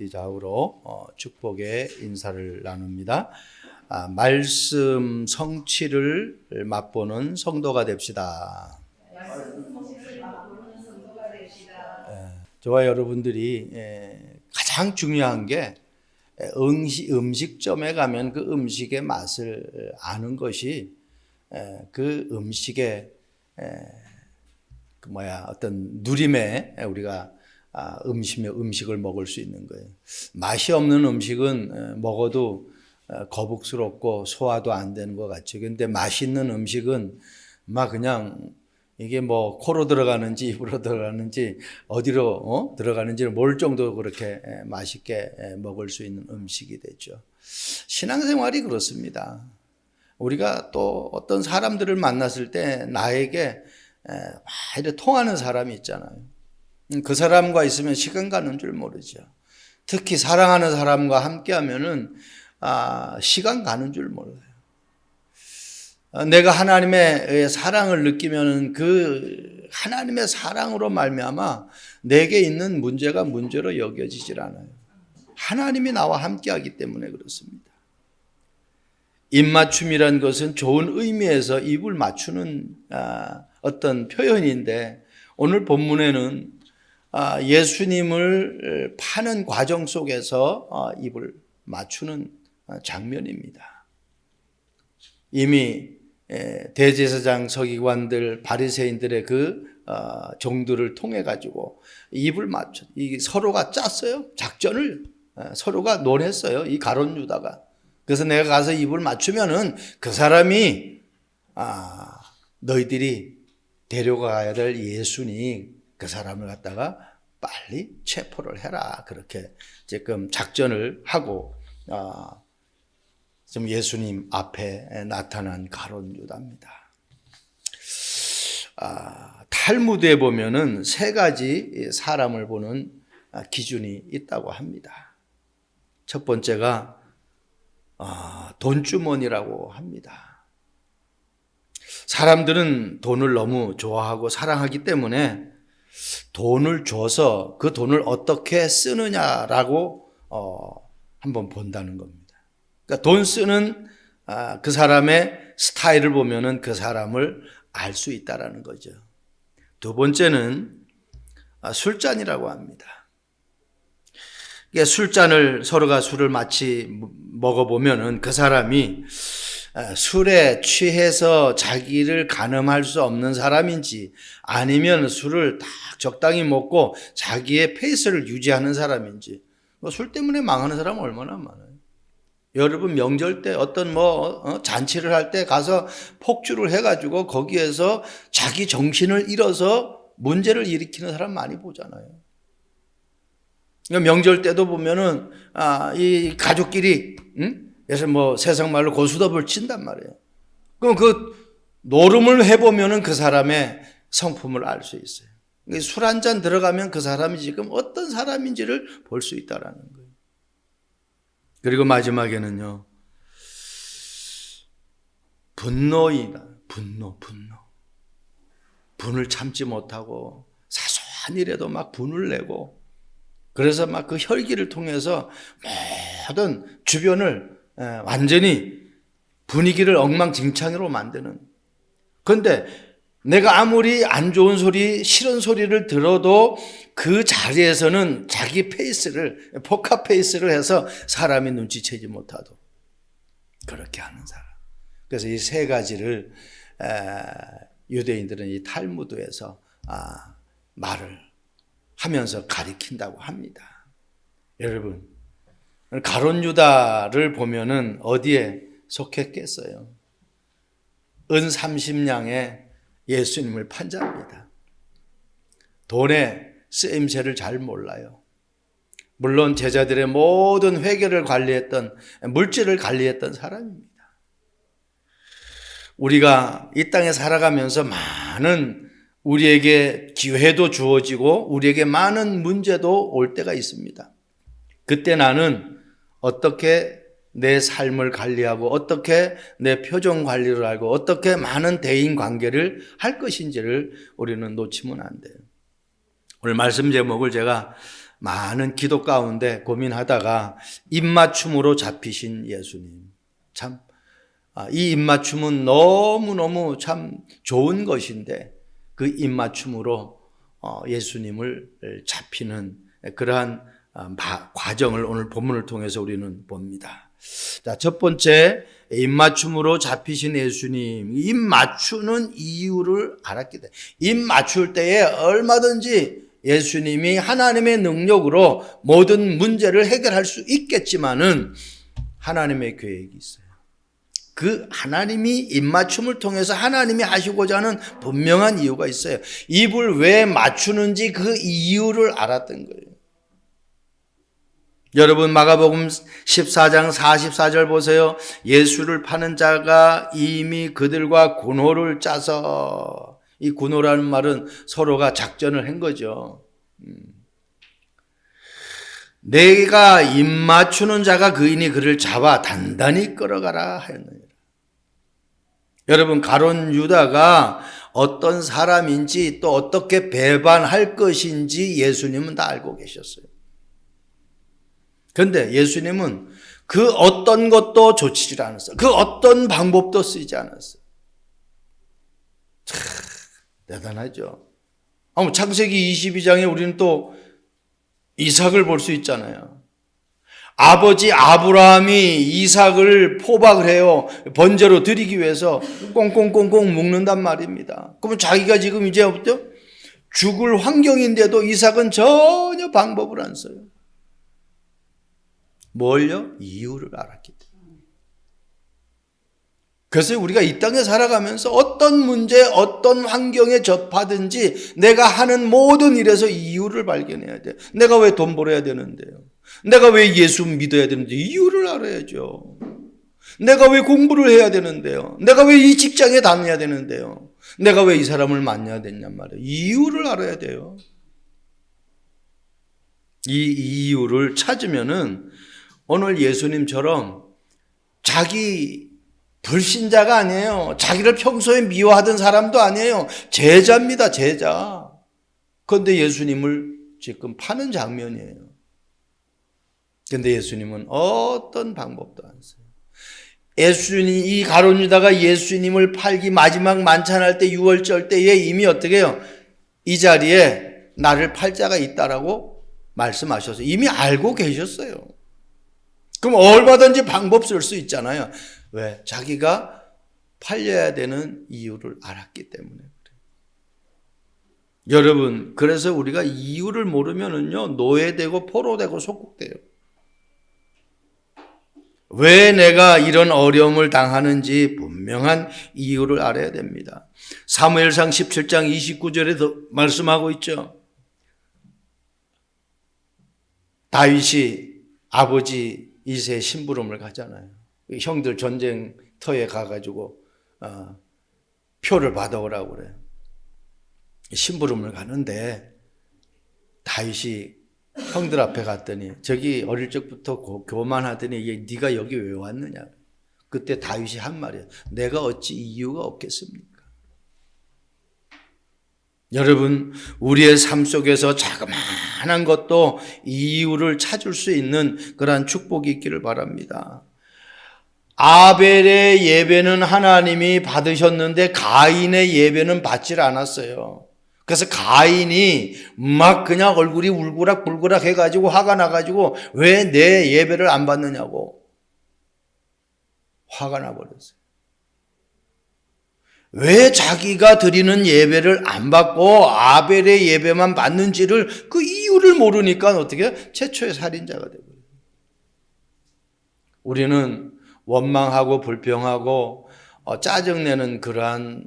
우리 좌우로 축복의 인사를 나눕니다. 말씀 성취를 맛보는 성도가 됩시다. 저와 여러분들이 가장 중요한 게 음식점에 가면 그 음식의 맛을 아는 것이 그 음식의 어떤 누림에 우리가 음식을 먹을 수 있는 거예요. 맛이 없는 음식은 먹어도 거북스럽고 소화도 안 되는 것 같죠. 근데 맛있는 음식은 막 그냥 이게 뭐 코로 들어가는지 입으로 들어가는지 어디로 들어가는지를 모를 정도로 그렇게 맛있게 먹을 수 있는 음식이 되죠. 신앙생활이 그렇습니다. 우리가 또 어떤 사람들을 만났을 때 나에게 이렇게 통하는 사람이 있잖아요. 그 사람과 있으면 시간 가는 줄 모르죠. 특히 사랑하는 사람과 함께 하면은 시간 가는 줄 몰라요. 내가 하나님의 사랑을 느끼면은 그 하나님의 사랑으로 말미암아 내게 있는 문제가 문제로 여겨지질 않아요. 하나님이 나와 함께 하기 때문에 그렇습니다. 입맞춤이란 것은 좋은 의미에서 입을 맞추는 어떤 표현인데, 오늘 본문에는 예수님을 파는 과정 속에서 입을 맞추는 장면입니다. 이미 대제사장 서기관들 바리새인들의 그 종들을 통해 가지고 입을 맞춰, 서로가 짰어요. 작전을 서로가 논했어요. 이 가룟 유다가. 그래서 내가 가서 입을 맞추면은 그 사람이 너희들이 데려가야 될 예수니 그 사람을 갖다가 빨리 체포를 해라. 그렇게 지금 작전을 하고 좀 예수님 앞에 나타난 가룟 유다입니다. 탈무드에 보면은 세 가지 사람을 보는 기준이 있다고 합니다. 첫 번째가 돈주머니라고 합니다. 사람들은 돈을 너무 좋아하고 사랑하기 때문에 돈을 줘서 그 돈을 어떻게 쓰느냐라고 한번 본다는 겁니다. 그러니까 돈 쓰는 그 사람의 스타일을 보면은 그 사람을 알 수 있다라는 거죠. 두 번째는 술잔이라고 합니다. 술잔을 서로가 술을 마치 먹어보면은 그 사람이 술에 취해서 자기를 가늠할 수 없는 사람인지 아니면 술을 딱 적당히 먹고 자기의 페이스를 유지하는 사람인지. 술 때문에 망하는 사람은 얼마나 많아요. 여러분 명절 때 어떤 잔치를 할 때 가서 폭주를 해가지고 거기에서 자기 정신을 잃어서 문제를 일으키는 사람 많이 보잖아요. 명절 때도 보면은 이 가족끼리 그래서 세상 말로 고수톱을 친단 말이에요. 그럼 그 노름을 해보면은 그 사람의 성품을 알 수 있어요. 술 한 잔 들어가면 그 사람이 지금 어떤 사람인지를 볼 수 있다라는 거예요. 그리고 마지막에는요, 분노이다. 분노. 분을 참지 못하고 사소한 일에도 막 분을 내고, 그래서 막 그 혈기를 통해서 모든 주변을 완전히 분위기를 엉망진창으로 만드는. 그런데 내가 아무리 안 좋은 소리, 싫은 소리를 들어도 그 자리에서는 자기 페이스를, 포카 페이스를 해서 사람이 눈치채지 못하도록 그렇게 하는 사람. 그래서 이 세 가지를 유대인들은 이 탈무드에서 말을 하면서 가리킨다고 합니다. 여러분, 가룟 유다를 보면은 어디에 속했겠어요? 은 30냥에 예수님을 판 자입니다. 돈의 쓰임새를 잘 몰라요. 물론 제자들의 모든 회계를 관리했던, 물질을 관리했던 사람입니다. 우리가 이 땅에 살아가면서 많은 우리에게 기회도 주어지고 우리에게 많은 문제도 올 때가 있습니다. 그때 나는 어떻게 내 삶을 관리하고 어떻게 내 표정 관리를 하고 어떻게 많은 대인 관계를 할 것인지를 우리는 놓치면 안 돼요. 오늘 말씀 제목을 제가 많은 기도 가운데 고민하다가 입맞춤으로 잡히신 예수님. 참, 이 입맞춤은 너무너무 참 좋은 것인데 그 입맞춤으로 예수님을 잡히는 그러한 과정을 오늘 본문을 통해서 우리는 봅니다. 자, 첫 번째, 입맞춤으로 잡히신 예수님. 입 맞추는 이유를 알았기 때문에 입 맞출 때에 얼마든지 예수님이 하나님의 능력으로 모든 문제를 해결할 수 있겠지만은 하나님의 계획이 있어요. 그 하나님이 입맞춤을 통해서 하나님이 하시고자 하는 분명한 이유가 있어요. 입을 왜 맞추는지 그 이유를 알았던 거예요. 여러분 마가복음 14장 44절 보세요. 예수를 파는 자가 이미 그들과 군호를 짜서, 이 군호라는 말은 서로가 작전을 한 거죠. 내가 입맞추는 자가 그이니 그를 잡아 단단히 끌어가라 하였느니라. 여러분 가룟 유다가 어떤 사람인지 또 어떻게 배반할 것인지 예수님은 다 알고 계셨어요. 그런데 예수님은 그 어떤 것도 조치질 않았어요. 그 어떤 방법도 쓰지 않았어요. 참 대단하죠. 창세기 22장에 우리는 또 이삭을 볼 수 있잖아요. 아버지 아브라함이 이삭을 포박을 해요. 번제로 드리기 위해서 꽁꽁꽁꽁 묶는단 말입니다. 그러면 자기가 지금 이제 죽을 환경인데도 이삭은 전혀 방법을 안 써요. 뭘요? 이유를 알았기 때문에. 그래서 우리가 이 땅에 살아가면서 어떤 문제, 어떤 환경에 접하든지 내가 하는 모든 일에서 이유를 발견해야 돼. 내가 왜 돈 벌어야 되는데요? 내가 왜 예수 믿어야 되는데 이유를 알아야죠. 내가 왜 공부를 해야 되는데요? 내가 왜 이 직장에 다녀야 되는데요? 내가 왜 이 사람을 만나야 되냔 말이에요. 이유를 알아야 돼요. 이 이유를 찾으면은 오늘 예수님처럼 자기 불신자가 아니에요. 자기를 평소에 미워하던 사람도 아니에요. 제자입니다. 제자. 그런데 예수님을 지금 파는 장면이에요. 그런데 예수님은 어떤 방법도 안 써요. 이 가룟 유다가 예수님을 팔기 마지막 만찬할 때 6월절 때에 이미 어떻게 해요? 이 자리에 나를 팔 자가 있다라고 말씀하셔서 이미 알고 계셨어요. 그럼 얼마든지 방법 쓸 수 있잖아요. 왜? 자기가 팔려야 되는 이유를 알았기 때문에 그래요. 여러분, 그래서 우리가 이유를 모르면은요, 노예되고 포로되고 속국돼요. 왜 내가 이런 어려움을 당하는지 분명한 이유를 알아야 됩니다. 사무엘상 17장 29절에도 말씀하고 있죠. 다윗이 아버지 이새의 심부름을 가잖아요. 형들 전쟁터에 가가지고 표를 받아오라고 그래요. 심부름을 가는데 다윗이 형들 앞에 갔더니 저기 어릴 적부터 교만하더니 네가 여기 왜 왔느냐. 그때 다윗이 한 말이에요. 내가 어찌 이유가 없겠습니까? 여러분, 우리의 삶 속에서 자그마한 것도 이유를 찾을 수 있는 그러한 축복이 있기를 바랍니다. 아벨의 예배는 하나님이 받으셨는데 가인의 예배는 받질 않았어요. 그래서 가인이 막 그냥 얼굴이 울그락불그락 해가지고 화가 나가지고 왜 내 예배를 안 받느냐고 화가 나버렸어요. 왜 자기가 드리는 예배를 안 받고 아벨의 예배만 받는지를 그 이유를 모르니까 어떻게 최초의 살인자가 되고요. 우리는 원망하고 불평하고 짜증내는 그러한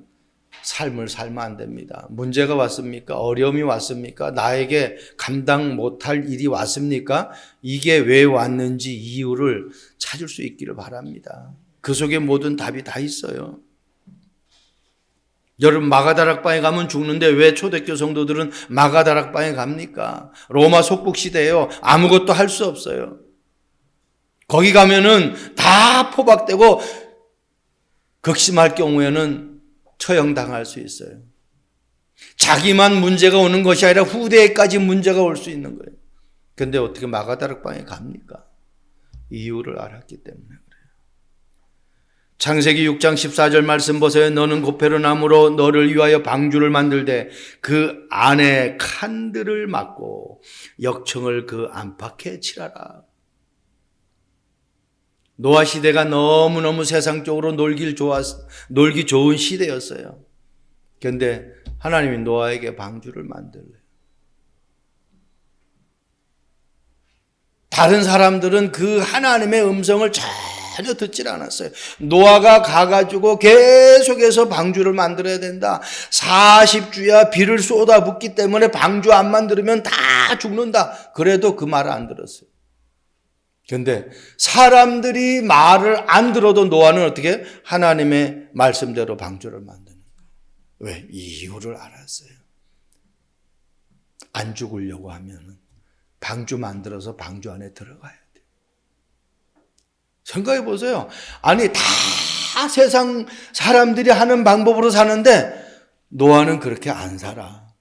삶을 살면 안 됩니다. 문제가 왔습니까? 어려움이 왔습니까? 나에게 감당 못할 일이 왔습니까? 이게 왜 왔는지 이유를 찾을 수 있기를 바랍니다. 그 속에 모든 답이 다 있어요. 여러분 마가다락방에 가면 죽는데 왜 초대교 성도들은 마가다락방에 갑니까? 로마 속국 시대예요. 아무것도 할 수 없어요. 거기 가면은 다 포박되고 극심할 경우에는 처형당할 수 있어요. 자기만 문제가 오는 것이 아니라 후대에까지 문제가 올 수 있는 거예요. 근데 어떻게 마가다락방에 갑니까? 이유를 알았기 때문에 그래요. 창세기 6장 14절 말씀 보세요. 너는 고페르나무로 너를 위하여 방주를 만들되 그 안에 칸들을 막고 역청을 그 안팎에 칠하라. 노아 시대가 너무너무 세상적으로 놀기 좋은 시대였어요. 그런데 하나님이 노아에게 방주를 만들래요. 다른 사람들은 그 하나님의 음성을 전혀 듣질 않았어요. 노아가 가가지고 계속해서 방주를 만들어야 된다. 40주야 비를 쏟아붓기 때문에 방주 안 만들면 다 죽는다. 그래도 그 말을 안 들었어요. 그런데 사람들이 말을 안 들어도 노아는 어떻게 하나님의 말씀대로 방주를 만드는 거예요. 왜? 이유를 알았어요. 안 죽으려고 하면은 방주 만들어서 방주 안에 들어가야 돼요. 생각해 보세요. 아니 다 세상 사람들이 하는 방법으로 사는데 노아는 그렇게 안 살아.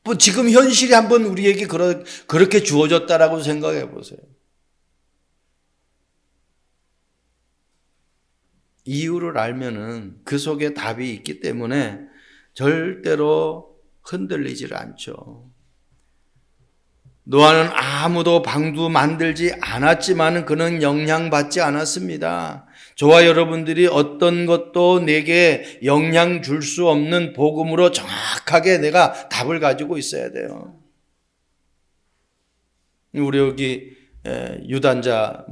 뭐 지금 현실이 한번 우리에게 그렇게 주어졌다라고 생각해 보세요. 이유를 알면은 그 속에 답이 있기 때문에 절대로 흔들리질 않죠. 노아는 아무도 방주 만들지 않았지만 그는 영향받지 않았습니다. 저와 여러분들이 어떤 것도 내게 영향 줄 수 없는 복음으로 정확하게 내가 답을 가지고 있어야 돼요. 우리 여기 유단자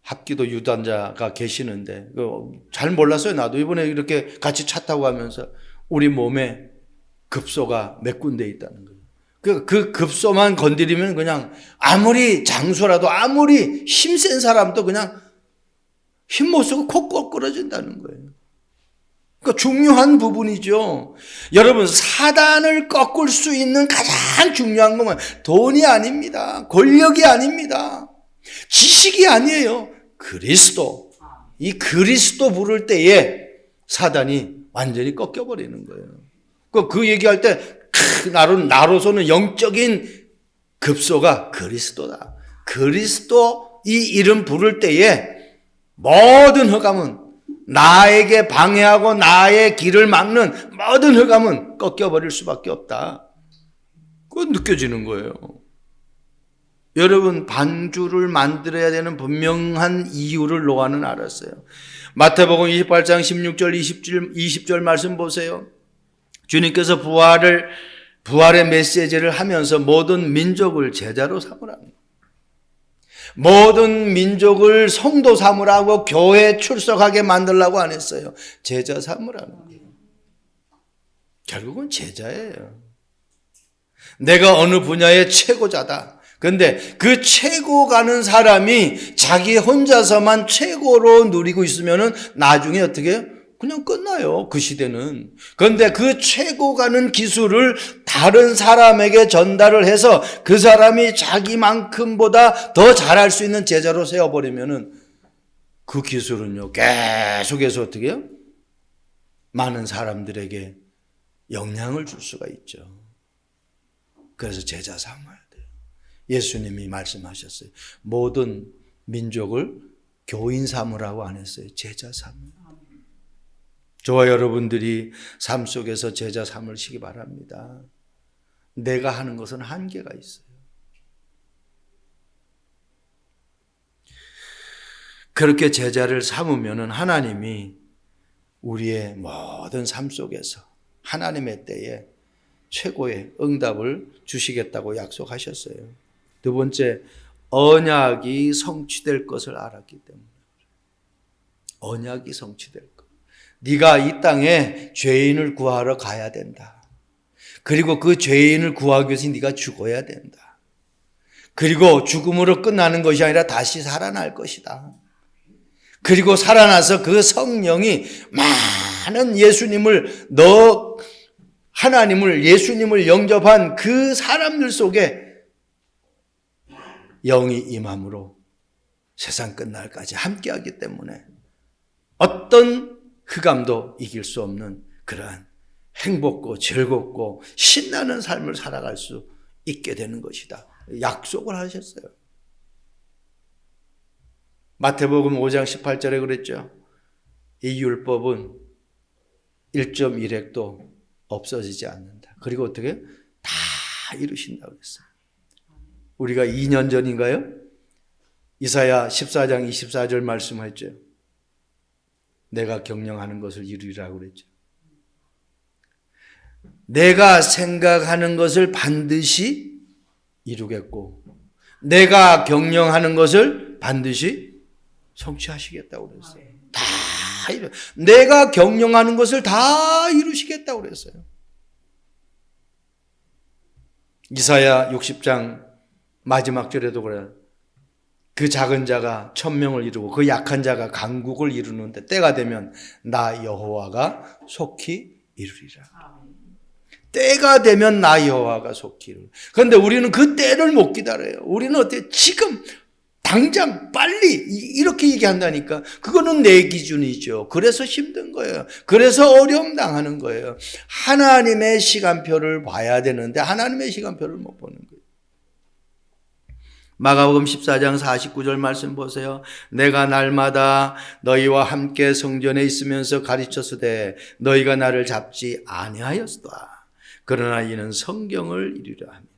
합기도 유단자가 계시는데 잘 몰랐어요. 나도 이번에 이렇게 같이 차 타고 가면서 우리 몸에 급소가 몇 군데 있다는 거예요. 그 급소만 건드리면 그냥 아무리 장수라도 아무리 힘센 사람도 그냥 힘 못 쓰고 코 꺾어진다는 거예요. 그러니까 중요한 부분이죠. 여러분 사단을 꺾을 수 있는 가장 중요한 것은 돈이 아닙니다. 권력이 아닙니다. 지식이 아니에요. 그리스도. 이 그리스도 부를 때에 사단이 완전히 꺾여버리는 거예요. 그 얘기할 때 나로서는 영적인 급소가 그리스도다. 그리스도 이 이름 부를 때에 모든 흑암은 나에게 방해하고 나의 길을 막는 모든 흑암은 꺾여버릴 수밖에 없다. 그건 느껴지는 거예요. 여러분 반주를 만들어야 되는 분명한 이유를 노아는 알았어요. 마태복음 28장 16절 20절 말씀 보세요. 주님께서 부활의 메시지를 하면서 모든 민족을 제자로 삼으라고. 모든 민족을 성도 삼으라고 교회 출석하게 만들라고 안 했어요. 제자 삼으라는 거예요. 결국은 제자예요. 내가 어느 분야의 최고자다. 그런데 그 최고 가는 사람이 자기 혼자서만 최고로 누리고 있으면은 나중에 어떻게 해요? 그냥 끝나요. 그 시대는. 그런데 그 최고 가는 기술을 다른 사람에게 전달을 해서 그 사람이 자기만큼보다 더 잘할 수 있는 제자로 세워버리면은 그 기술은요, 계속해서 어떻게 해요? 많은 사람들에게 영향을 줄 수가 있죠. 그래서 제자 삼아야 돼요. 예수님이 말씀하셨어요. 모든 민족을 교인 삼으라고 안 했어요. 제자 삼으라고. 저와 여러분들이 삶 속에서 제자 삼으시기 바랍니다. 내가 하는 것은 한계가 있어요. 그렇게 제자를 삼으면 하나님이 우리의 모든 삶 속에서 하나님의 때에 최고의 응답을 주시겠다고 약속하셨어요. 두 번째, 언약이 성취될 것을 알았기 때문에. 언약이 성취될 것. 네가 이 땅에 죄인을 구하러 가야 된다. 그리고 그 죄인을 구하기 위해서 네가 죽어야 된다. 그리고 죽음으로 끝나는 것이 아니라 다시 살아날 것이다. 그리고 살아나서 그 성령이 많은 예수님을 영접한 그 사람들 속에 영이 임함으로 세상 끝날까지 함께하기 때문에 어떤 흑암도 이길 수 없는 그러한 행복고 즐겁고 신나는 삶을 살아갈 수 있게 되는 것이다. 약속을 하셨어요. 마태복음 5장 18절에 그랬죠. 이 율법은 1.1획도 없어지지 않는다. 그리고 어떻게? 다 이루신다고 했어요. 우리가 2년 전인가요? 이사야 14장 24절 말씀했죠. 내가 경영하는 것을 이루리라고 그랬죠. 내가 생각하는 것을 반드시 이루겠고 내가 경영하는 것을 반드시 성취하시겠다고 그랬어요. 다 내가 경영하는 것을 다 이루시겠다고 그랬어요. 이사야 60장 마지막 절에도 그래요. 그 작은 자가 1000명을 이루고 그 약한 자가 강국을 이루는데 때가 되면 나 여호와가 속히 이루리라. 때가 되면 나 여호와가 속히 이루리라. 그런데 우리는 그 때를 못 기다려요. 우리는 어때요? 지금 당장 빨리 이렇게 얘기한다니까. 그거는 내 기준이죠. 그래서 힘든 거예요. 그래서 어려움 당하는 거예요. 하나님의 시간표를 봐야 되는데 하나님의 시간표를 못 보는 거예요. 마가복음 14장 49절 말씀 보세요. 내가 날마다 너희와 함께 성전에 있으면서 가르쳤으되 너희가 나를 잡지 아니하였도다. 그러나 이는 성경을 이루려 합니다.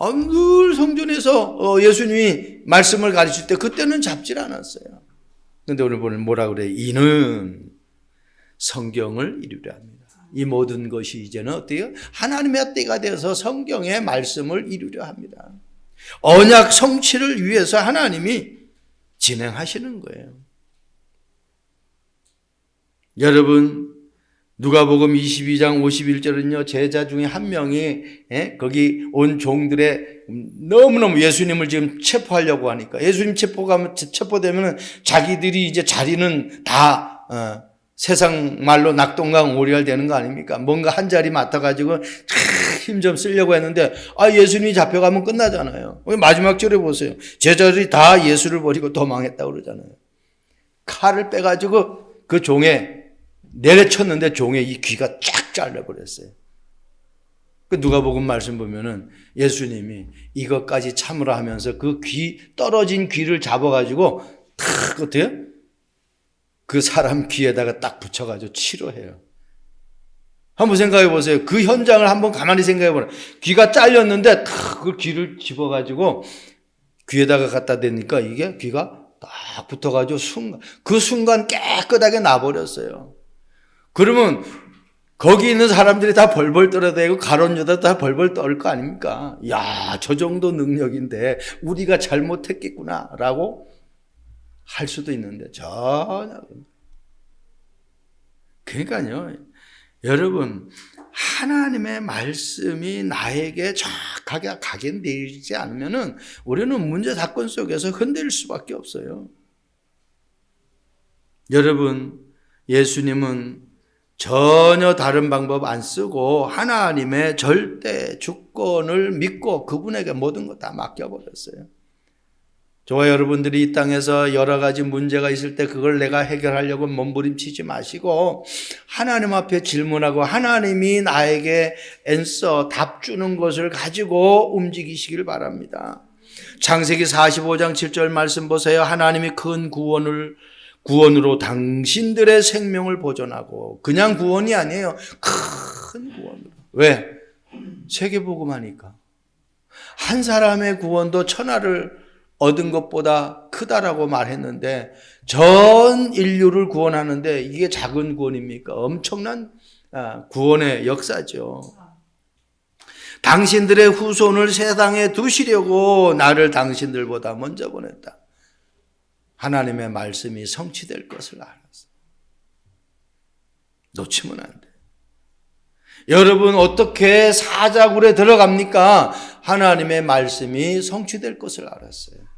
늘 성전에서 예수님이 말씀을 가르칠 때 그때는 잡질 않았어요. 그런데 오늘 보면 뭐라 그래요? 이는 성경을 이루려 합니다. 이 모든 것이 이제는 어때요? 하나님의 때가 되어서 성경의 말씀을 이루려 합니다. 언약 성취를 위해서 하나님이 진행하시는 거예요. 여러분 누가복음 22장 51절은요. 제자 중에 한 명이 거기 온 종들의 너무너무 예수님을 지금 체포하려고 하니까 예수님 체포되면 자기들이 이제 자리는 다 세상 말로 낙동강 오리알 되는 거 아닙니까? 뭔가 한 자리 맡아가지고 힘 좀 쓰려고 했는데 예수님이 잡혀가면 끝나잖아요. 마지막 절에 보세요. 제자들이 다 예수를 버리고 도망했다고 그러잖아요. 칼을 빼가지고 그 종에 내려쳤는데 종의 이 귀가 쫙 잘려버렸어요. 그 누가복음 말씀 보면은 예수님이 이것까지 참으라 하면서 그 떨어진 귀를 잡아가지고 탁 어때요? 그 사람 귀에다가 딱 붙여가지고 치료해요. 한번 생각해 보세요. 그 현장을 한번 가만히 생각해 보라. 귀가 잘렸는데 탁 그 귀를 집어가지고 귀에다가 갖다 대니까 이게 귀가 딱 붙어가지고 그 순간 깨끗하게 나버렸어요. 그러면 거기 있는 사람들이 다 벌벌 떨어대고 가론유다 다 벌벌 떨 거 아닙니까? 야, 저 정도 능력인데 우리가 잘못했겠구나 라고 할 수도 있는데 전혀. 그러니까요. 여러분 하나님의 말씀이 나에게 정확하게 각인되지 않으면 우리는 문제 사건 속에서 흔들릴 수밖에 없어요. 여러분 예수님은 전혀 다른 방법 안 쓰고 하나님의 절대 주권을 믿고 그분에게 모든 것 다 맡겨버렸어요. 저와 여러분들이 이 땅에서 여러 가지 문제가 있을 때 그걸 내가 해결하려고 몸부림치지 마시고 하나님 앞에 질문하고 하나님이 나에게 답 주는 것을 가지고 움직이시길 바랍니다. 창세기 45장 7절 말씀 보세요. 하나님이 큰 구원으로 당신들의 생명을 보존하고 그냥 구원이 아니에요. 큰 구원으로. 왜? 세계복음하니까. 한 사람의 구원도 천하를 얻은 것보다 크다라고 말했는데 전 인류를 구원하는데 이게 작은 구원입니까? 엄청난 구원의 역사죠. 당신들의 후손을 세상에 두시려고 나를 당신들보다 먼저 보냈다. 하나님의 말씀이 성취될 것을 알았어. 놓치면 안 돼. 여러분 어떻게 사자굴에 들어갑니까? 하나님의 말씀이 성취될 것을 알았어요.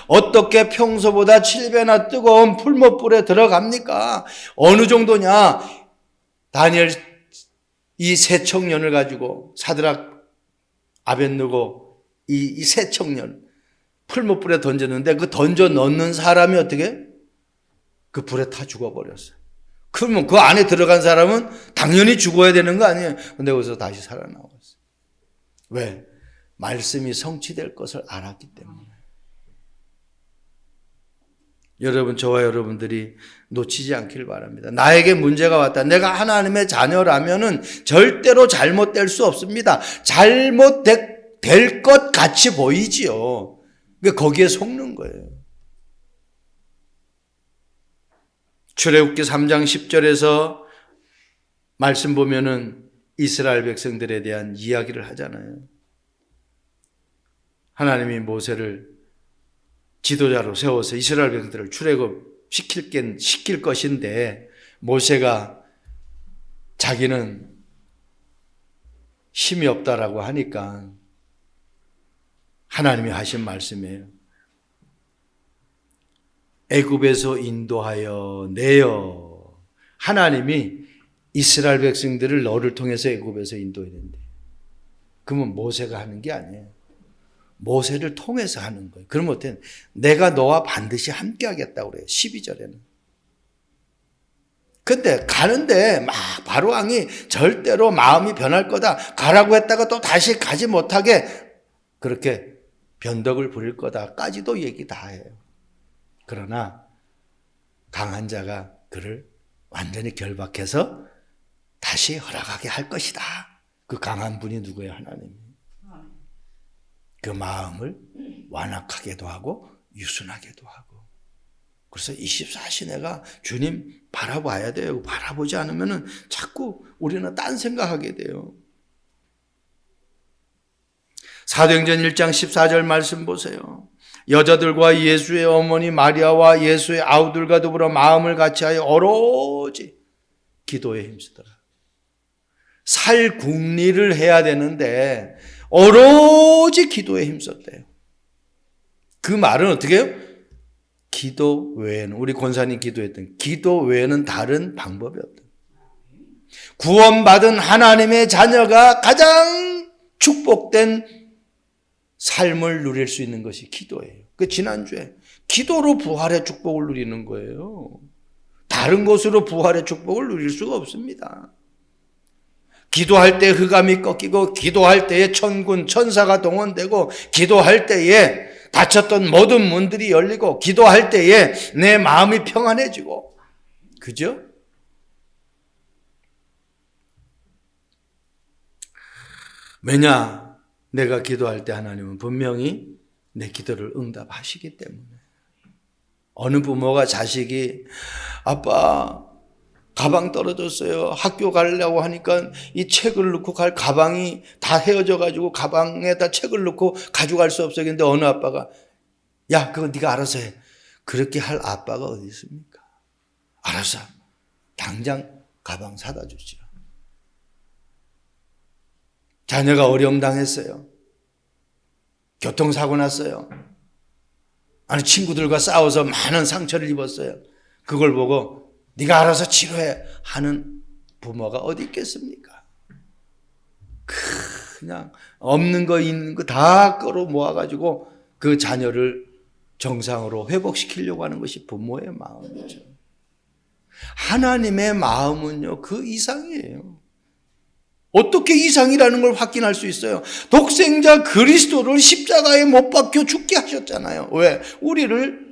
어떻게 평소보다 7배나 뜨거운 풀못불에 들어갑니까? 어느 정도냐? 다니엘 이 세 청년을 가지고 사드락, 아벳느고 이 세 청년 풀못불에 던졌는데 그 던져 넣는 사람이 어떻게? 그 불에 타 죽어버렸어요. 그러면 그 안에 들어간 사람은 당연히 죽어야 되는 거 아니에요? 근데 거기서 다시 살아나왔어요. 왜? 말씀이 성취될 것을 알았기 때문에. 여러분, 저와 여러분들이 놓치지 않길 바랍니다. 나에게 문제가 왔다. 내가 하나님의 자녀라면은 절대로 잘못될 수 없습니다. 잘못될 것 같이 보이지요. 그러니까 거기에 속는 거예요. 출애굽기 3장 10절에서 말씀 보면은 이스라엘 백성들에 대한 이야기를 하잖아요. 하나님이 모세를 지도자로 세워서 이스라엘 백성들을 출애굽 시킬 것인데 모세가 자기는 힘이 없다라고 하니까 하나님이 하신 말씀이에요. 애굽에서 인도하여 내어. 하나님이 이스라엘 백성들을 너를 통해서 애굽에서 인도했는데 그러면 모세가 하는 게 아니에요. 모세를 통해서 하는 거예요. 그러면 어때요? 내가 너와 반드시 함께 하겠다고 그래요. 12절에는. 근데 가는데 막 바로 왕이 절대로 마음이 변할 거다. 가라고 했다가 또 다시 가지 못하게 그렇게 변덕을 부릴 거다까지도 얘기 다 해요. 그러나 강한 자가 그를 완전히 결박해서 다시 허락하게 할 것이다. 그 강한 분이 누구예요? 하나님. 그 마음을 완악하게도 하고 유순하게도 하고. 그래서 24시내가 주님 바라봐야 돼요. 바라보지 않으면 자꾸 우리는 딴 생각하게 돼요. 사도행전 1장 14절 말씀 보세요. 여자들과 예수의 어머니 마리아와 예수의 아우들과 더불어 마음을 같이하여 오로지 기도에 힘쓰더라. 살 궁리를 해야 되는데 오로지 기도에 힘썼대요. 그 말은 어떻게 해요? 기도 외에는, 우리 권사님 기도했던 기도 외에는 다른 방법이 없다. 구원받은 하나님의 자녀가 가장 축복된 삶을 누릴 수 있는 것이 기도예요. 그 지난주에 기도로 부활의 축복을 누리는 거예요. 다른 것으로 부활의 축복을 누릴 수가 없습니다. 기도할 때 흑암이 꺾이고 기도할 때에 천군 천사가 동원되고 기도할 때에 닫혔던 모든 문들이 열리고 기도할 때에 내 마음이 평안해지고, 그죠? 왜냐? 내가 기도할 때 하나님은 분명히 내 기도를 응답하시기 때문에. 어느 부모가 자식이 아빠 가방 떨어졌어요. 학교 가려고 하니까 이 책을 넣고 갈 가방이 다 헤어져 가지고 가방에다 책을 넣고 가져갈 수 없어요. 근데 어느 아빠가 야 그거 네가 알아서 해. 그렇게 할 아빠가 어디 있습니까? 알았어. 당장 가방 사다 주죠. 자녀가 어려움 당했어요. 교통사고 났어요. 아니 친구들과 싸워서 많은 상처를 입었어요. 그걸 보고 네가 알아서 치료해 하는 부모가 어디 있겠습니까? 그냥 없는 거 있는 거 다 끌어 모아가지고 그 자녀를 정상으로 회복시키려고 하는 것이 부모의 마음이죠. 하나님의 마음은요 그 이상이에요. 어떻게 이상이라는 걸 확인할 수 있어요? 독생자 그리스도를 십자가에 못 박혀 죽게 하셨잖아요. 왜? 우리를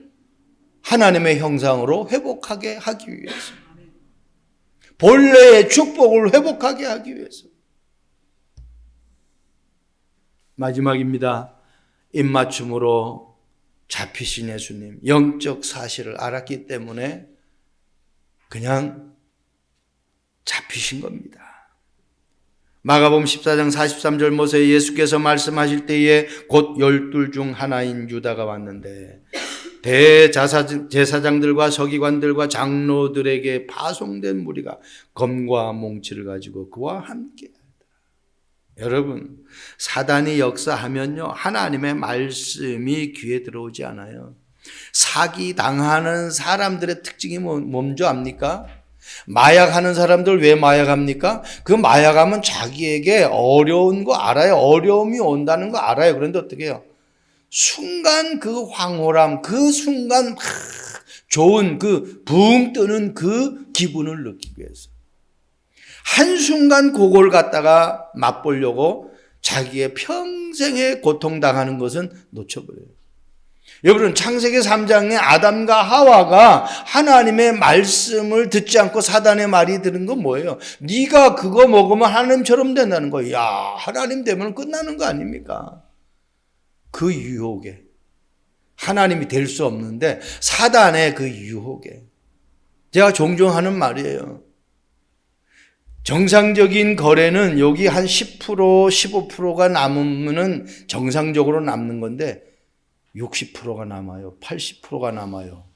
하나님의 형상으로 회복하게 하기 위해서. 본래의 축복을 회복하게 하기 위해서. 마지막입니다. 입맞춤으로 잡히신 예수님, 영적 사실을 알았기 때문에 그냥 잡히신 겁니다. 마가복음 14장 43절 모세 예수께서 말씀하실 때에 곧 12 중 하나인 유다가 왔는데 대제사장들과 서기관들과 장로들에게 파송된 무리가 검과 몽치를 가지고 그와 함께 하더라. 여러분, 사단이 역사하면요 하나님의 말씀이 귀에 들어오지 않아요. 사기당하는 사람들의 특징이 뭔지 압니까? 마약하는 사람들 왜 마약합니까? 그 마약하면 자기에게 어려운 거 알아요. 어려움이 온다는 거 알아요. 그런데 어떻게 해요? 순간 그 황홀함, 그 순간 좋은 그 붕 뜨는 그 기분을 느끼기 위해서 한순간 그걸 갖다가 맛보려고 자기의 평생에 고통당하는 것은 놓쳐버려요. 여러분, 창세기 3장에 아담과 하와가 하나님의 말씀을 듣지 않고 사단의 말이 들은 건 뭐예요? 네가 그거 먹으면 하나님처럼 된다는 거예요. 야, 하나님 되면 끝나는 거 아닙니까? 그 유혹에, 하나님이 될 수 없는데 사단의 그 유혹에, 제가 종종 하는 말이에요. 정상적인 거래는 여기 한 10%, 15%가 남으면 정상적으로 남는 건데 60%가 남아요. 80%가 남아요.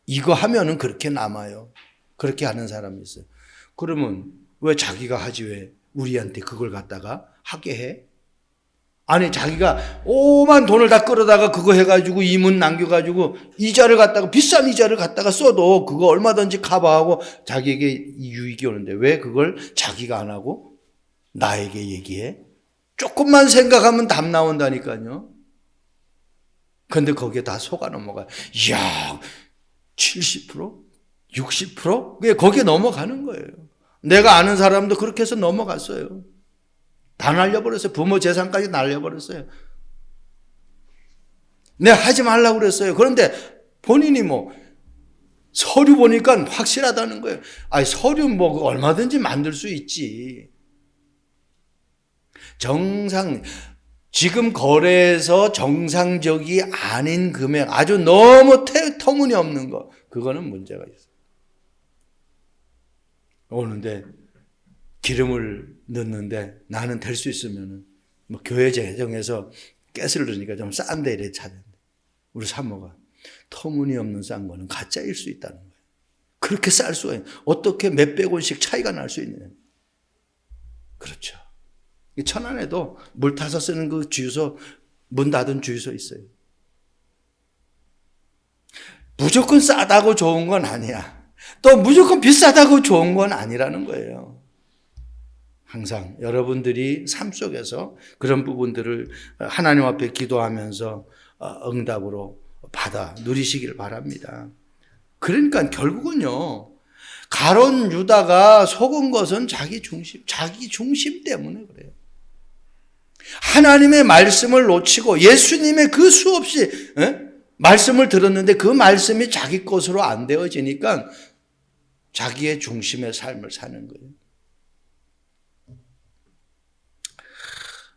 이거 하면은 그렇게 남아요. 그렇게 하는 사람이 있어요. 그러면 왜 자기가 하지 왜 우리한테 그걸 갖다가 하게 해? 아니, 자기가 오만 돈을 다 끌어다가 그거 해가지고 이문 남겨가지고 이자를 갖다가, 비싼 이자를 갖다가 써도 그거 얼마든지 커버하고 자기에게 유익이 오는데 왜 그걸 자기가 안 하고 나에게 얘기해? 조금만 생각하면 답 나온다니까요. 근데 거기에 다 속아 넘어가요. 이야, 70%? 60%? 그게 거기에 넘어가는 거예요. 내가 아는 사람도 그렇게 해서 넘어갔어요. 다 날려버렸어요. 부모 재산까지 날려버렸어요. 내가 하지 말라고 그랬어요. 그런데 본인이 서류 보니까 확실하다는 거예요. 아니, 서류 얼마든지 만들 수 있지. 지금 거래에서 정상적이 아닌 금액, 아주 너무 터무니없는 거, 그거는 문제가 있어요. 오는데 기름을 넣는데 나는 될 수 있으면은 교회 재정에서 가스를 넣으니까 좀 싼데 이래 찾는데 우리 사모가 터무니없는 싼 거는 가짜일 수 있다는 거예요. 그렇게 쌀 수가 있는, 어떻게 몇백 원씩 차이가 날 수 있느냐. 그렇죠. 천안에도 물 타서 쓰는 그 주유소, 문 닫은 주유소 있어요. 무조건 싸다고 좋은 건 아니야. 또 무조건 비싸다고 좋은 건 아니라는 거예요. 항상 여러분들이 삶 속에서 그런 부분들을 하나님 앞에 기도하면서 응답으로 받아 누리시길 바랍니다. 그러니까 결국은요, 가론 유다가 속은 것은 자기 중심 때문에 그래요. 하나님의 말씀을 놓치고 예수님의 그 수없이 말씀을 들었는데 그 말씀이 자기 것으로 안 되어지니까 자기의 중심의 삶을 사는 거예요.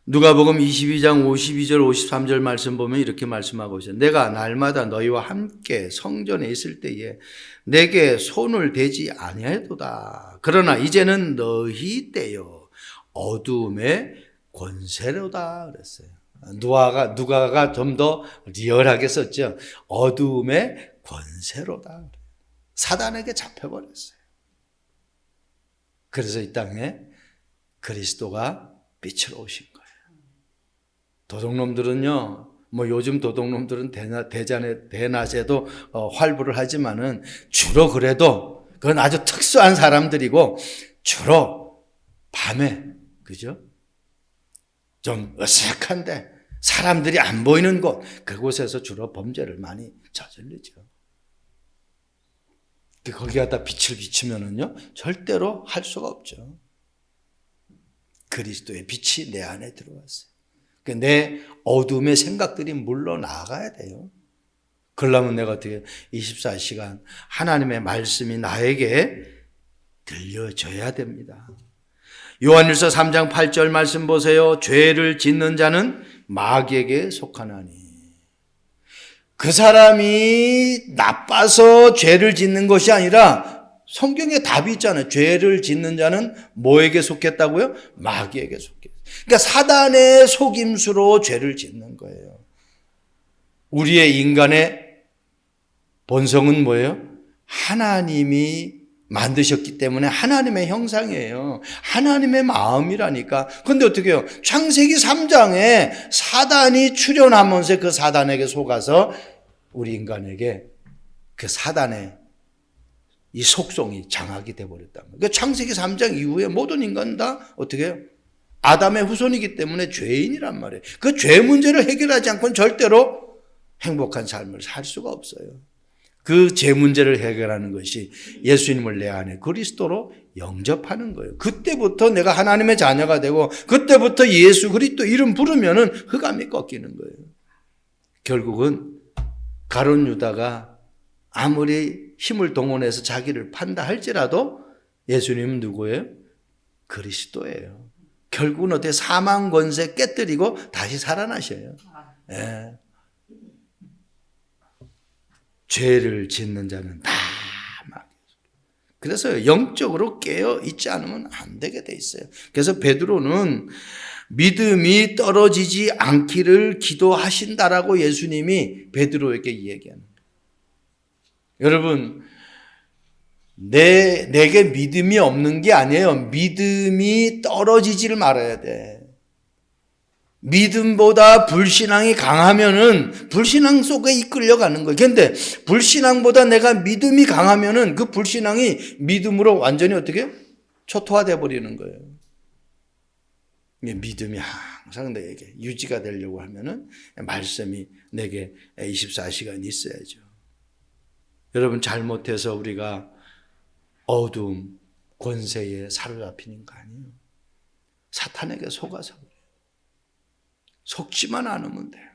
누가복음 22장 52절 53절 말씀 보면 이렇게 말씀하고 있어요. 내가 날마다 너희와 함께 성전에 있을 때에 내게 손을 대지 아니하도다. 그러나 이제는 너희 때요 어두움의 권세로다 그랬어요. 누가가 좀 더 리얼하게 썼죠. 어두움의 권세로다. 사단에게 잡혀버렸어요. 그래서 이 땅에 그리스도가 빛으로 오신 거예요. 도둑놈들은요, 요즘 도둑놈들은 대낮에도 활부를 하지만은 주로 그래도 그건 아주 특수한 사람들이고 주로 밤에, 그죠? 좀 어색한데 사람들이 안 보이는 곳, 그곳에서 주로 범죄를 많이 저지르죠. 거기 갖다 빛을 비추면은요, 절대로 할 수가 없죠. 그리스도의 빛이 내 안에 들어왔어요. 내 어둠의 생각들이 물러나가야 돼요. 그러려면 내가 어떻게 24시간 하나님의 말씀이 나에게 들려줘야 됩니다. 요한일서 3장 8절 말씀 보세요. 죄를 짓는 자는 마귀에게 속하나니. 그 사람이 나빠서 죄를 짓는 것이 아니라 성경에 답이 있잖아요. 죄를 짓는 자는 뭐에게 속했다고요? 마귀에게 속했어요. 그러니까 사단의 속임수로 죄를 짓는 거예요. 우리의 인간의 본성은 뭐예요? 하나님이 만드셨기 때문에 하나님의 형상이에요. 하나님의 마음이라니까. 그런데 어떻게 해요? 창세기 3장에 사단이 출현하면서 그 사단에게 속아서 우리 인간에게 그 사단의 이 속성이 장악이 되어버렸다는 거예요. 그러니까 창세기 3장 이후에 모든 인간은 다 어떻게 해요? 아담의 후손이기 때문에 죄인이란 말이에요. 그 죄 문제를 해결하지 않고는 절대로 행복한 삶을 살 수가 없어요. 그 죄 문제를 해결하는 것이 예수님을 내 안에 그리스도로 영접하는 거예요. 그때부터 내가 하나님의 자녀가 되고 그때부터 예수 그리스도 이름 부르면은 흑암이 꺾이는 거예요. 결국은 가룟 유다가 아무리 힘을 동원해서 자기를 판다 할지라도 예수님은 누구예요? 그리스도예요. 결국은 어떻게 사망 권세 깨뜨리고 다시 살아나셔요. 예. 죄를 짓는 자는 다 막. 그래서 영적으로 깨어 있지 않으면 안 되게 돼 있어요. 그래서 베드로는 믿음이 떨어지지 않기를 기도하신다라고 예수님이 베드로에게 얘기하는 거예요. 여러분, 내게 믿음이 없는 게 아니에요. 믿음이 떨어지지를 말아야 돼. 믿음보다 불신앙이 강하면은 불신앙 속에 이끌려가는 거예요. 그런데 불신앙보다 내가 믿음이 강하면은 그 불신앙이 믿음으로 완전히 어떻게 초토화되어 버리는 거예요. 믿음이 항상 내게 유지가 되려고 하면은 말씀이 내게 24시간 있어야죠. 여러분, 잘못해서 우리가 어두움 권세에 사로잡히는 거 아니에요. 사탄에게 속아서 그래요. 속지만 않으면 돼요.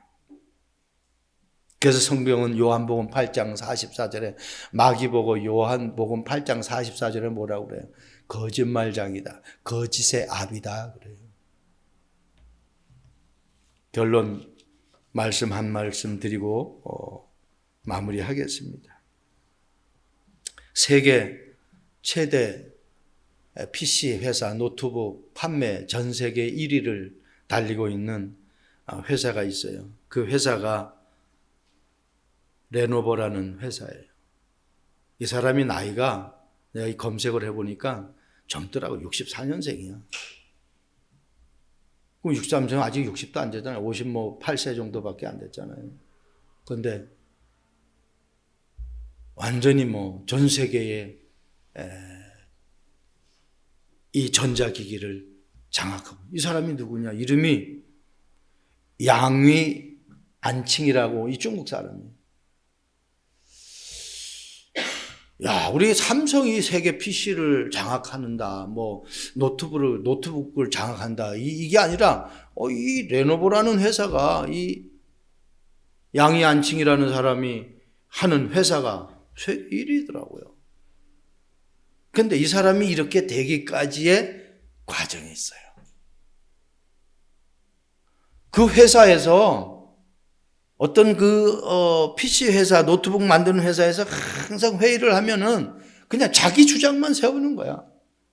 그래서 성경은 요한복음 8장 44절에 마귀보고 요한복음 8장 44절에 뭐라고 그래요? 거짓말장이다. 거짓의 아비다 그래요. 결론 말씀 한 말씀 드리고 마무리하겠습니다. 세계 최대 PC 회사 노트북 판매 전 세계 1위를 달리고 있는 회사가 있어요. 그 회사가 레노버라는 회사예요. 이 사람이 나이가 내가 검색을 해보니까 젊더라고. 64년생이야. 그럼 63세 아직 60도 안 되잖아요. 58세 정도밖에 안 됐잖아요. 그런데 완전히 전 세계에 이 전자기기를 장악하고. 이 사람이 누구냐? 이름이 양위 안칭이라고 이 중국 사람이에요. 야, 우리 삼성이 세계 PC를 장악한다, 노트북을 장악한다. 이게 아니라, 이 레노버라는 회사가, 이 양위 안칭이라는 사람이 하는 회사가 1위더라고요. 근데 이 사람이 이렇게 되기까지의 과정이 있어요. 그 회사에서 어떤 PC 회사, 노트북 만드는 회사에서 항상 회의를 하면은 그냥 자기 주장만 세우는 거야.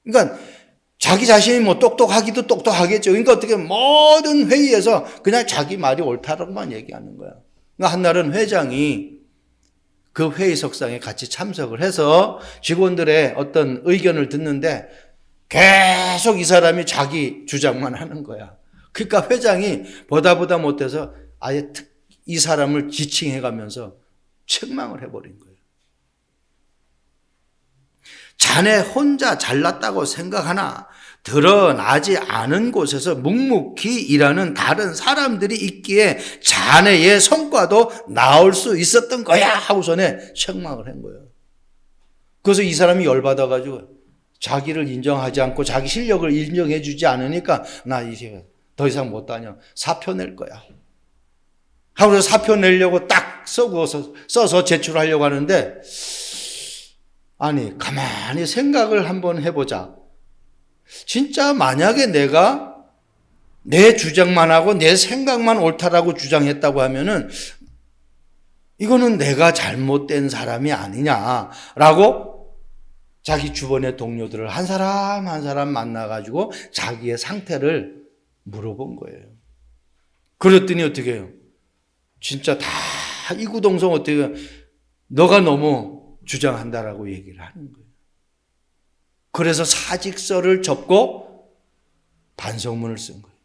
그러니까 자기 자신이 똑똑하기도 똑똑하겠죠. 그러니까 어떻게 모든 회의에서 그냥 자기 말이 옳다라고만 얘기하는 거야. 그러니까 한날은 회장이 그 회의석상에 같이 참석을 해서 직원들의 어떤 의견을 듣는데 계속 이 사람이 자기 주장만 하는 거야. 그러니까 회장이 보다 못해서 아예 이 사람을 지칭해가면서 책망을 해버린 거예요. 자네 혼자 잘났다고 생각하나 드러나지 않은 곳에서 묵묵히 일하는 다른 사람들이 있기에 자네의 성과도 나올 수 있었던 거야 하고서는 책망을 한 거예요. 그래서 이 사람이 열받아가지고 자기를 인정하지 않고 자기 실력을 인정해 주지 않으니까 나 이제 더 이상 못 다녀. 사표 낼 거야. 하고서 사표 내려고 딱 써서 제출하려고 하는데 아니 가만히 생각을 한번 해보자. 진짜 만약에 내가 내 주장만 하고 내 생각만 옳다라고 주장했다고 하면은 이거는 내가 잘못된 사람이 아니냐라고 자기 주변의 동료들을 한 사람 한 사람 만나가지고 자기의 상태를 물어본 거예요. 그랬더니 어떻게 해요? 진짜 다 이구동성 어떻게 너가 너무 주장한다라고 얘기를 하는 거예요. 그래서 사직서를 접고 반성문을 쓴 거예요.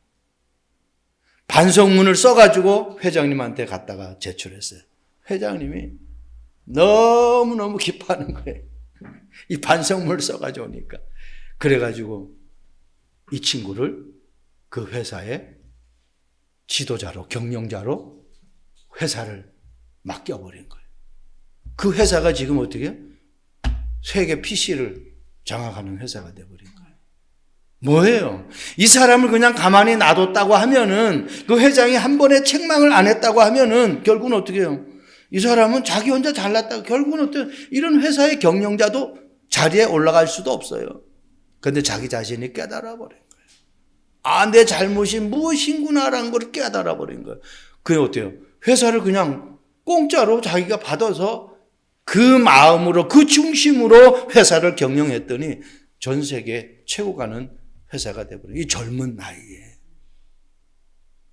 반성문을 써가지고 회장님한테 갖다가 제출했어요. 회장님이 너무너무 기뻐하는 거예요. 이 반성문을 써가지고 오니까. 그래가지고 이 친구를 그 회사의 지도자로, 경영자로 회사를 맡겨버린 거예요. 그 회사가 지금 어떻게 해요? 세계 PC를 장악하는 회사가 돼버린 거예요. 뭐예요? 이 사람을 그냥 가만히 놔뒀다고 하면은, 그 회장이 한 번에 책망을 안 했다고 하면은 결국은 어떻게 해요? 이 사람은 자기 혼자 잘났다고, 결국은 어때요? 이런 회사의 경영자도 자리에 올라갈 수도 없어요. 근데 자기 자신이 깨달아 버린 거예요. 아, 내 잘못이 무엇인구나라는 걸 깨달아 버린 거예요. 그게 어때요? 회사를 그냥 공짜로 자기가 받아서 그 마음으로, 그 중심으로 회사를 경영했더니 전 세계 최고 가는 회사가 돼버려요. 이 젊은 나이에.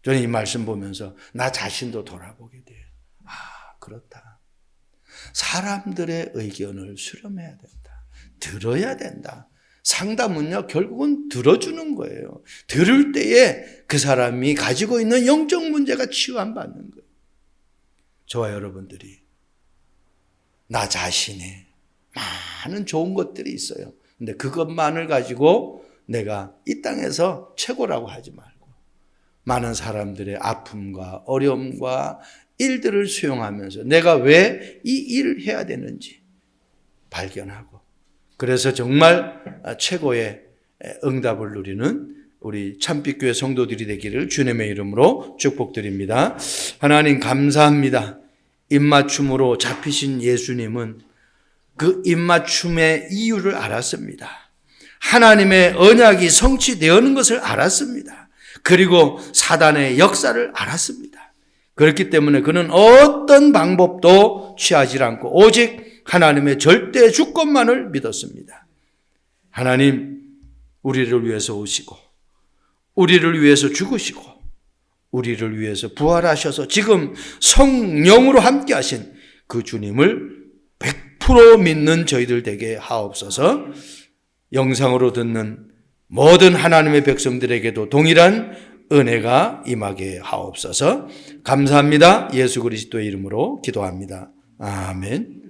저는 이 말씀 보면서 나 자신도 돌아보게 돼요. 아, 그렇다. 사람들의 의견을 수렴해야 된다. 들어야 된다. 상담은요, 결국은 들어주는 거예요. 들을 때에 그 사람이 가지고 있는 영적 문제가 치유받는 거예요. 저와 여러분들이 나 자신에 많은 좋은 것들이 있어요. 근데 그것만을 가지고 내가 이 땅에서 최고라고 하지 말고 많은 사람들의 아픔과 어려움과 일들을 수용하면서 내가 왜 이 일을 해야 되는지 발견하고, 그래서 정말 최고의 응답을 누리는 우리 참빛교회 성도들이 되기를 주님의 이름으로 축복드립니다. 하나님 감사합니다. 입맞춤으로 잡히신 예수님은 그 입맞춤의 이유를 알았습니다. 하나님의 언약이 성취되는 것을 알았습니다. 그리고 사단의 역사를 알았습니다. 그렇기 때문에 그는 어떤 방법도 취하지 않고 오직 하나님의 절대 주권만을 믿었습니다. 하나님, 우리를 위해서 오시고 우리를 위해서 죽으시고 우리를 위해서 부활하셔서 지금 성령으로 함께 하신 그 주님을 100% 믿는 저희들 되게 하옵소서. 영상으로 듣는 모든 하나님의 백성들에게도 동일한 은혜가 임하게 하옵소서. 감사합니다. 예수 그리스도의 이름으로 기도합니다. 아멘.